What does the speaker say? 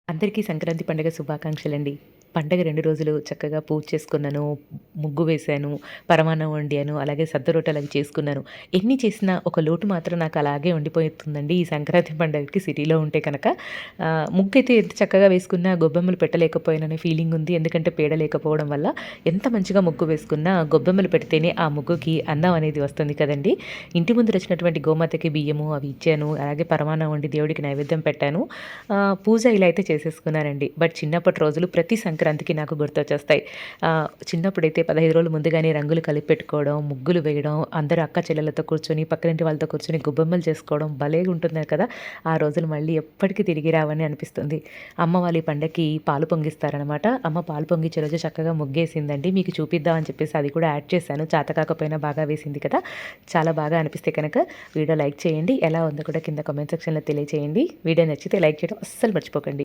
అందరికీ సంక్రాంతి పండుగ శుభాకాంక్షలండి. పండగ 2 రోజులు చక్కగా పూజ చేసుకున్నాను, ముగ్గు వేశాను, పరమాన్నం వండాను, అలాగే సద్ద రొట్టెలవి చేసుకున్నాను. ఎన్ని చేసినా ఒక లోటు మాత్రం నాకు అలాగే ఉండిపోతుందండి ఈ సంక్రాంతి పండగకి సిటీలో ఉంటే కనక. ముగ్గైతే ఎంత చక్కగా వేసుకున్నా గొబ్బెమ్మలు పెట్టలేకపోయాననే ఫీలింగుంది. ఎందుకంటే పేడ లేకపోవడం వల్ల. ఎంత మంచిగా ముగ్గు వేసుకున్నా గొబ్బెమ్మలు పెడితేనే ఆ ముగ్గుకి అందం అనేది వస్తుంది కదండీ! ఇంటి ముందు వచ్చినటువంటి గోమాతకి బియ్యము అవి ఇచ్చాను. అలాగే పరమాన్నం వండి దేవుడికి నైవేద్యం పెట్టాను. పూజ ఇలా అయితే చేసేసుకున్నానండి. బట్ చిన్నప్పటి రోజులు ప్రతి సంక్రాంతికి నాకు గుర్తొచ్చేస్తాయి. చిన్నప్పుడైతే 15 రోజులు ముందుగానే రంగులు కలిపి పెట్టుకోవడం, ముగ్గులు వేయడం, అందరూ అక్క చెల్లెలతో కూర్చొని, పక్కనింటి వాళ్ళతో కూర్చొని గొబ్బెమ్మలు చేసుకోవడం భలేగుంటుంది కదా! ఆ రోజులు మళ్ళీ ఎప్పటికి తిరిగి రావని అనిపిస్తుంది. అమ్మ వాళ్ళు ఈ పండగకి పాలు పొంగిస్తారనమాట. అమ్మ పాలు పొంగిచ్చే రోజు చక్కగా ముగ్గేసిందండి. మీకు చూపిద్దాం అని చెప్పేసి అది కూడా యాడ్ చేశాను. చేత కాకపోయినా బాగా వేసింది కదా! చాలా బాగా అనిపిస్తే కనుక వీడియో లైక్ చేయండి. ఎలా ఉందో కూడా కింద కామెంట్ సెక్షన్‌లో తెలియచేయండి. వీడియో నచ్చితే లైక్ చేయడం అస్సలు మర్చిపోకండి.